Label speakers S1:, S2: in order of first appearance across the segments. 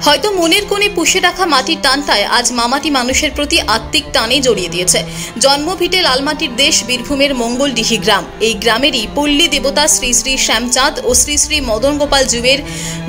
S1: হয়তো মনের কোণে পুষে রাখা মাটির টানটায় আজ মামাটি মানুষের প্রতি আত্মিক টানে জড়িয়ে দিয়েছে। জন্মভিটে লালমাটির দেশ বীরভূমের মঙ্গলডিহি গ্রাম। এই গ্রামেরই পল্লী দেবতা শ্রী শ্রী শ্যামচাঁদ ও শ্রী শ্রী মদন গোপাল জীবের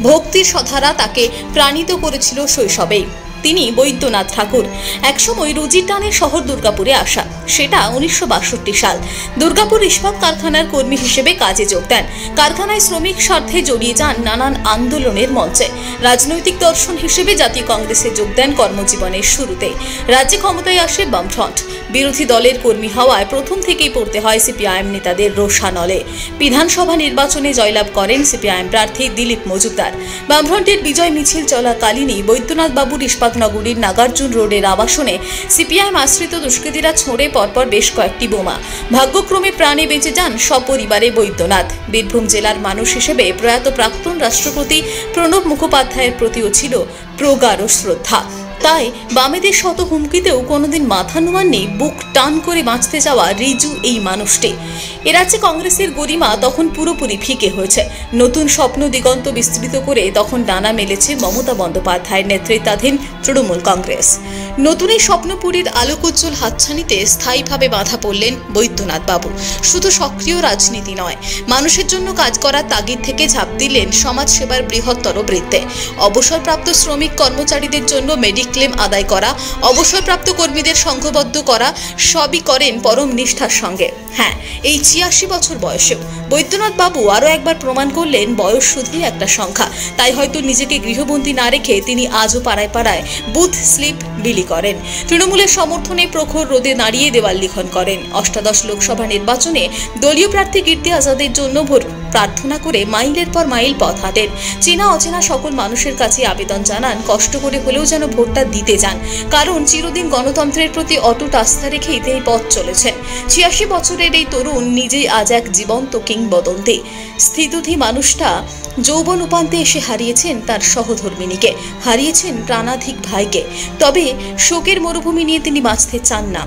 S1: ভক্তির সধারা তাকে প্রাণিত করেছিল শৈশবেই। তিনি বৈদ্যনাথ ঠাকুর। একসময় রুজির টানে শহর দুর্গাপুরে আসা, সেটা 1962 সাল। দুর্গাপুর ইস্পাত কারখানার কর্মী হিসেবে কাজে যোগ দেন। কারখানায় শ্রমিক স্বার্থে জড়িয়ে যান নানান আন্দোলনের মঞ্চে। রাজনৈতিক দর্শন হিসেবে জাতীয় কংগ্রেসে যোগ দেন কর্মজীবনের শুরুতে। রাজ্যে ক্ষমতায় আসে বামফ্রন্ট। বিরোধী দলের কর্মী হওয়ায় প্রথম থেকেই পড়তে হয় সিপিআইএম নেতাদের রোষানলে। বিধানসভা নির্বাচনে জয়লাভ করেন সিপিআইএম প্রার্থী দিলীপ মজুমদার। বামফ্রন্টের বিজয় মিছিল চলাকালীনই বৈদ্যনাথ বাবুর ইস্পাতনগরীর নাগার্জুন রোডের আবাসনে সিপিআইএম আশ্রিত দুষ্কৃতীরা ছোঁড়ে পরপর বেশ কয়েকটি বোমা। ভাগ্যক্রমে প্রাণে বেঁচে যান সপরিবারে বৈদ্যনাথ। বীরভূম জেলার মানুষ হিসেবে প্রয়াত প্রাক্তন রাষ্ট্রপতি প্রণব মুখোপাধ্যায়ের প্রতিও ছিল প্রগাঢ় শ্রদ্ধা। তাই বামেদের শত হুমকিতেও কোনোদিন মাথা নোয়াননি বুক টান করে বাঁচতে যাওয়া রিজু এই মানুষটি। এ রাজ্যে কংগ্রেসের গরিমা তখন পুরোপুরি ফিকে হয়েছে। নতুন স্বপ্ন দিগন্ত বিস্তৃত করে তখন ডানা মেলেছে মমতা বন্দ্যোপাধ্যায়ের নেতৃত্বাধীন তৃণমূল কংগ্রেস। নতুন এই স্বপ্নপুরীর আলোকোজ্জ্বল হাতছানিতে স্থায়ীভাবে বাধা পড়লেন বৈদ্যনাথ বাবু। শুধু সক্রিয় রাজনীতি নয়, মানুষের জন্য কাজ করার তাগিদ থেকে ঝাঁপ দিলেন সমাজ সেবার বৃহত্তর বৃত্তে। অবসরপ্রাপ্ত শ্রমিক কর্মচারীদের জন্য মেডিক্লেম আদায় করা, অবসরপ্রাপ্ত কর্মীদের সংঘবদ্ধ করা, সবই করেন পরম নিষ্ঠার সঙ্গে। হ্যাঁ, এই 86 বছর বয়সেও বৈদ্যনাথ বাবু আরও একবার প্রমাণ করলেন বয়স শুধুই একটা সংখ্যা। তাই হয়তো নিজেকে গৃহবন্দী না রেখে তিনি আজও পাড়ায় পাড়ায় বুথ স্লিপ বিলি করেন। তৃণমূলের সমর্থনে প্রখর রোদে দাঁড়িয়ে দেওয়াল লিখন করেন। অষ্টাদশ লোকসভা নির্বাচনে দলীয় প্রার্থী কীর্তি আজাদের জন্য ভোট প্রার্থনা করে মাইলের পর মাইল পথ হাঁটেন। চেনা অচেনা সকল মানুষের কাছে আবেদন জানান কষ্ট করে হলেও যেন ভোটটা দিতে যান, কারণ চিরদিন গণতন্ত্রের প্রতি অটুট আস্থা রেখেই তিনি পথ চলেছেন। 86 বছরের এই তরুণ নিজেই আজ এক জীবন্ত কিংবদন্তি। স্থিতধী মানুষটা যৌবন উপান্তে এসে হারিয়েছেন তার সহধর্মিণীকে, হারিয়েছেন প্রাণাধিক ভাইকে। তবে শোকের মরুভূমি নিয়ে তিনি বাঁচতে চান না।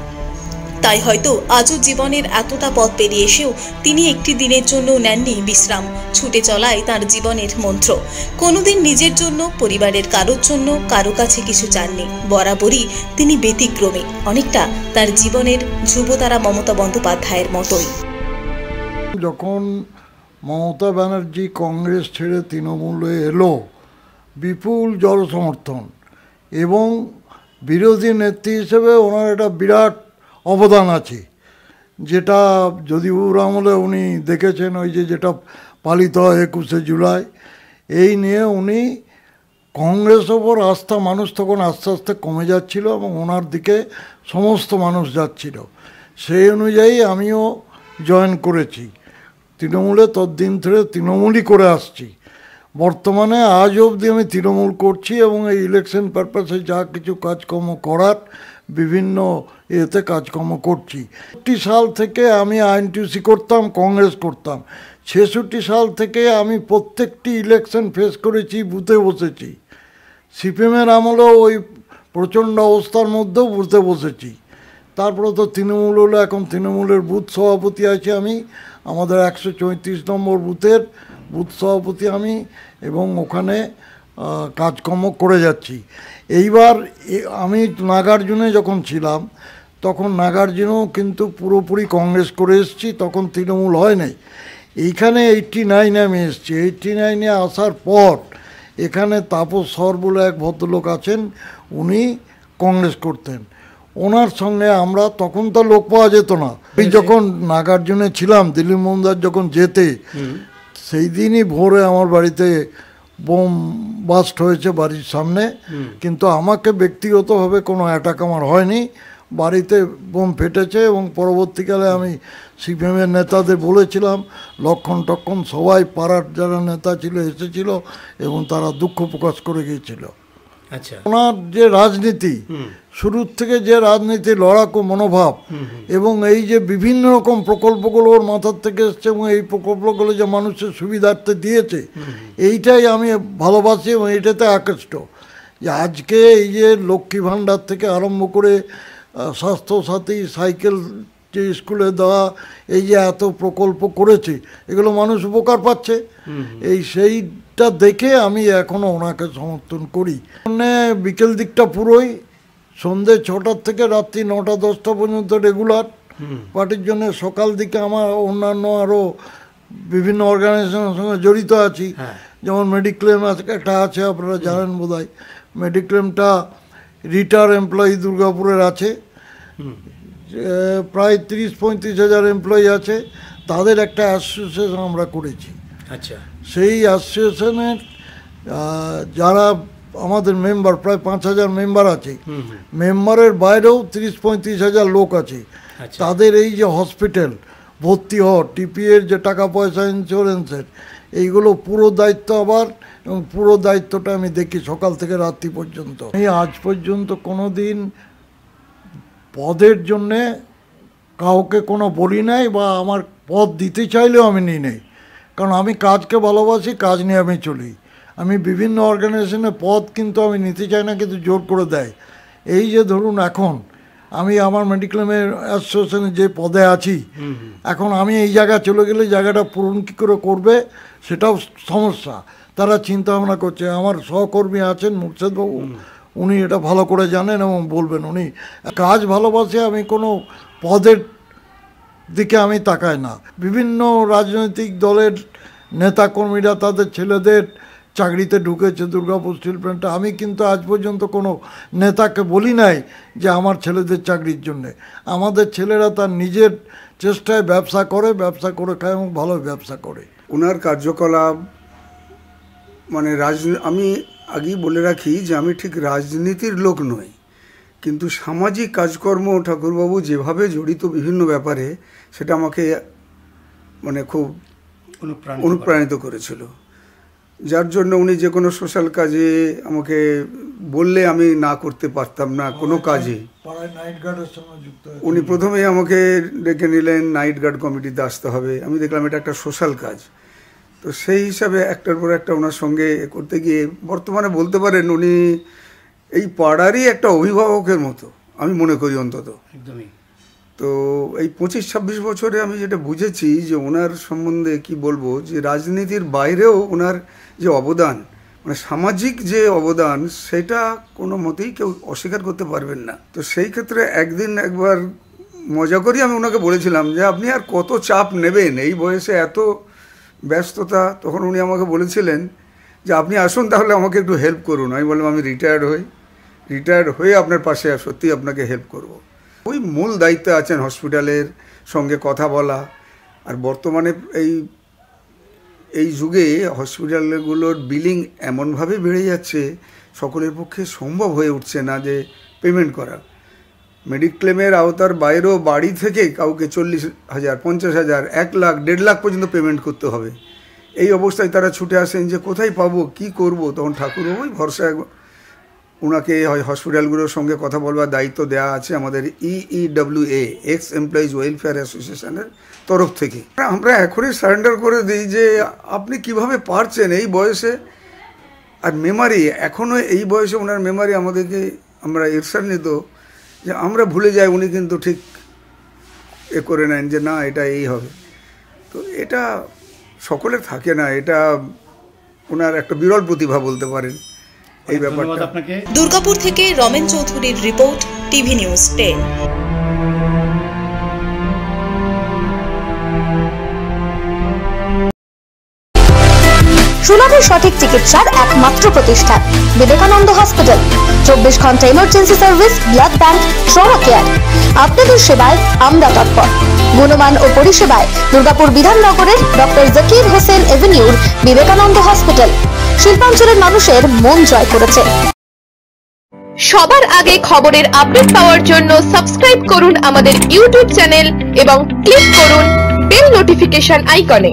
S1: তাই হয়তো আজও জীবনের এতটা পথ পেরিয়ে এসেও তিনি একটি দিনের জন্য নেননি বিশ্রাম। ছুটে চলায় তার জীবনের মন্ত্র। কোনোদিন নিজের জন্য, পরিবারের কারোর জন্য কারো কাছে কিছু চাননি। বরাবরই তিনি ব্যতিক্রমী, অনেকটা তার জীবনের ধ্রুবতারা মমতা বন্দ্যোপাধ্যায়ের মতোই।
S2: যখন মমতা ব্যানার্জি কংগ্রেস ছেড়ে তৃণমূলে এলো, বিপুল জনসমর্থন এবং বিরোধী নেত্রী হিসেবে ওনার একটা বিরাট অবদান আছে, যেটা যদিওর আমলে উনি দেখেছেন। ওই যেটা পালিত হয় 21শে জুলাই, এই নিয়ে উনি কংগ্রেসের ওপর আস্থা, মানুষ তখন আস্তে আস্তে কমে যাচ্ছিল এবং ওনার দিকে সমস্ত মানুষ যাচ্ছিল। সেই অনুযায়ী আমিও জয়েন করেছি তৃণমূলে। ততদিন ধরে তৃণমূলই করে আসছি। বর্তমানে আজ অবধি আমি তৃণমূল করছি এবং এই ইলেকশন পারপাসে যা কিছু কাজকর্ম করার বিভিন্ন এতে কাজকর্ম করছি। 60 সাল থেকে আমি আইএনটিইউসি করতাম, কংগ্রেস করতাম। 66 সাল থেকে আমি প্রত্যেকটি ইলেকশন ফেস করেছি, বুথে বসেছি। সিপিএমের আমলেও ওই প্রচণ্ড অবস্থার মধ্যেও বুথে বসেছি। তারপরে তো তৃণমূল হলো, এখন তৃণমূলের বুথ সভাপতি আছি আমি। আমাদের 134 নম্বর বুথের বুথ সভাপতি আমি, এবং ওখানে কাজকর্ম করে যাচ্ছি। এইবার আমি নাগার্জুনে যখন ছিলাম, তখন নাগার্জুনেও কিন্তু পুরোপুরি কংগ্রেস করে এসেছি, তখন তৃণমূল হয় নাই। এইখানে 89 আমি এসেছি। 89 আসার পর এখানে তাপস সর বলে এক ভদ্রলোক আছেন, উনি কংগ্রেস করতেন। ওনার সঙ্গে আমরা, তখন তো লোক পাওয়া যেত না। আমি যখন নাগার্জুনে ছিলাম, দিলীপ মজুমদার যখন যেতে, সেই দিনই ভোরে আমার বাড়িতে বোম বাস্ট হয়েছে বাড়ির সামনে। কিন্তু আমাকে ব্যক্তিগতভাবে কোনো অ্যাটাক আমার হয়নি। বাড়িতে বোম ফেটেছে এবং পরবর্তীকালে আমি সিপিএমের নেতাদের বলেছিলাম, লক্ষণ টক্ষণ সবাই পাড়ার যারা নেতা ছিল এসেছিল এবং তারা দুঃখ প্রকাশ করে গিয়েছিল।
S3: আচ্ছা,
S2: ওনার যে রাজনীতি, শুরুর থেকে যে রাজনীতি, লড়াকু মনোভাব এবং এই যে বিভিন্ন রকম প্রকল্পগুলো ওর মাথার থেকে এসছে এবং এই প্রকল্পগুলো যে মানুষের সুবিধার্থে দিয়েছে, এইটাই আমি ভালোবাসি এবং এইটাতে আকৃষ্ট। যে আজকে এই যে লক্ষ্মী ভাণ্ডার থেকে আরম্ভ করে স্বাস্থ্যসাথী, সাইকেল যে স্কুলে দেওয়া, এই যে এত প্রকল্প করেছে, এগুলো মানুষ উপকার পাচ্ছে। সেইটা দেখে আমি এখনও ওনাকে সমর্থন করি। মানে বিকেল দিকটা পুরোই, সন্ধ্যে 6টার থেকে রাত্রি 9টা-10টা পর্যন্ত রেগুলার পার্টির জন্য। সকাল দিকে আমার অন্যান্য আরও বিভিন্ন অর্গানাইজেশনের সঙ্গে জড়িত আছি, যেমন মেডিক্লেম একটা আছে, আপনারা জানেন বোধহয়। মেডিক্লেমটা রিটায়ার এমপ্লয়ি দুর্গাপুরের আছে, প্রায় 30-35 হাজার এমপ্লয়ি আছে, তাদের একটা অ্যাসোসিয়েশন আমরা করেছি।
S3: আচ্ছা, সেই
S2: অ্যাসোসিয়েশনের যারা আমাদের মেম্বার, প্রায় 5,000 মেম্বার আছে, মেম্বারের বাইরেও 30-35 হাজার লোক আছে। তাদের এই যে হসপিটাল ভর্তি হওয়ার, টিপিএর যে টাকা পয়সা, ইন্স্যুরেন্সের, এইগুলো পুরো দায়িত্ব আবার, এবং পুরো দায়িত্বটা আমি দেখি সকাল থেকে রাত্রি পর্যন্ত। আমি আজ পর্যন্ত কোনো দিন পদের জন্যে কাউকে কোনো বলি নাই, বা আমার পদ দিতে চাইলেও আমি নিই নেই, কারণ আমি কাজকে ভালোবাসি, কাজ নিয়ে আমি চলি। আমি বিভিন্ন অর্গানাইজেশনে পদ কিন্তু আমি নিতে চাই না, কিন্তু জোর করে দেয়। এই যে ধরুন এখন আমি আমার মেডিক্লেমের অ্যাসোসিয়েশনে যে পদে আছি, এখন আমি এই জায়গায় চলে গেলে জায়গাটা পূরণ কী করে করবে সেটাও সমস্যা। তারা চিন্তা ভাবনা করছে। আমার সহকর্মী আছেন মুর্শেদবাবু, উনি এটা ভালো করে জানেন এবং বলবেন। উনি কাজ ভালোবাসে, আমি কোনো পদের দিকে আমি তাকাই না। বিভিন্ন রাজনৈতিক দলের নেতাকর্মীরা তাদের ছেলেদের চাকরিতে ঢুকেছে দুর্গাপুর স্টিল প্ল্যান্টে। আমি কিন্তু আজ পর্যন্ত কোনো নেতাকে বলি নাই যে আমার ছেলেদের চাকরির জন্যে। আমাদের ছেলেরা তার নিজের চেষ্টায় ব্যবসা করে খায় এবং ভালো ব্যবসা করে।
S4: ওনার কার্যকলাপ মানে আমি আগেই বলে রাখি যে আমি ঠিক রাজনীতির লোক নই, কিন্তু সামাজিক কাজকর্ম ঠাকুরবাবু যেভাবে জড়িত বিভিন্ন ব্যাপারে, সেটা আমাকে মানে খুব অনুপ্রাণিত করেছিল। যার জন্য উনি যে কোনো সোশ্যাল কাজে আমাকে বললে আমি না করতে পারতাম না কোনো কাজে। উনি প্রথমেই আমাকে ডেকে নিলেন, নাইট গার্ড কমিটিতে আসতে হবে। আমি দেখলাম এটা একটা সোশ্যাল কাজ, তো সেই হিসাবে একটার পর একটা ওনার সঙ্গে করতে গিয়ে বর্তমানে বলতে পারেন উনি এই পাড়ারই একটা অভিভাবকের মতো আমি মনে করি অন্তত।
S3: একদমই।
S4: তো এই 25-26 বছরে আমি যেটা বুঝেছি যে ওনার সম্বন্ধে কি বলবো, যে রাজনীতির বাইরেও ওনার যে অবদান, মানে সামাজিক যে অবদান, সেটা কোনো মতেই কেউ অস্বীকার করতে পারবেন না। তো সেই ক্ষেত্রে একবার মজা করি আমি ওনাকে বলেছিলাম যে আপনি আর কত চাপ নেবেন, এই বয়সে এত ব্যস্ততা। তখন উনি আমাকে বলেছিলেন যে আপনি আসুন তাহলে আমাকে একটু হেল্প করুন। আমি বললাম আমি রিটায়ার্ড হয়ে আপনার পাশে সত্যি আপনাকে হেল্প করব। ওই মূল দায়িত্বে আছেন হসপিটালের সঙ্গে কথা বলা। আর বর্তমানে এই যুগে হসপিটালগুলোর বিলিং এমনভাবে বেড়ে যাচ্ছে, সকলের পক্ষে সম্ভব হয়ে উঠছে না যে পেমেন্ট করা। মেডিক্লেমের আওতার বাইরেও বাড়ি থেকে কাউকে 40,000, 50,000, 1 লাখ, 1.5 লাখ পর্যন্ত পেমেন্ট করতে হবে। এই অবস্থায় তারা ছুটে আসেন যে কোথায় পাবো, কি করব। তখন ঠাকুরবাবুই ভরসা। ওনাকে হসপিটালগুলোর সঙ্গে কথা বলবার দায়িত্ব দেওয়া আছে আমাদের EEWA, এক্স এমপ্লয়িজ ওয়েলফেয়ার অ্যাসোসিয়েশনের তরফ থেকে। আমরা এখনই সারেন্ডার করে দিই যে আপনি কিভাবে পারছেন এই বয়সে। আর মেমারি এখনও এই বয়সে ওনার মেমারি আমাদেরকে, আমরা ঈর্ষান্বিত যে আমরা ভুলে যাই, উনি কিন্তু ঠিক করে নেন যে না এটা এই হবে। তো এটা সকলের থাকে না, এটা ওনার একটা বিরল প্রতিভা বলতে পারেন এই ব্যাপারটা।
S1: দুর্গাপুর থেকে রমেন চৌধুরীর রিপোর্ট, টিভি নিউজ 10।
S5: সুলভে সঠিক চিকিৎসার একমাত্র প্রতিষ্ঠান বিবেকানন্দ হসপিটাল। 24 ঘন্টা emergency service, blood bank, trauma care. আপনাদের সেবায় আমরা তৎপর। গুণমান ও পরিষেবায় দুর্গাপুর বিধাননগরের ডক্টর জাকির হোসেন এভিনিউর বিবেকানন্দ হসপিটাল শিল্পাঞ্চলের মানুষের মন জয় করেছে।
S6: সবার আগে খবরের আপডেট পাওয়ার জন্য সাবস্ক্রাইব করুন আমাদের ইউটিউব চ্যানেল এবং ক্লিক করুন বেল নোটিফিকেশন আইকনে।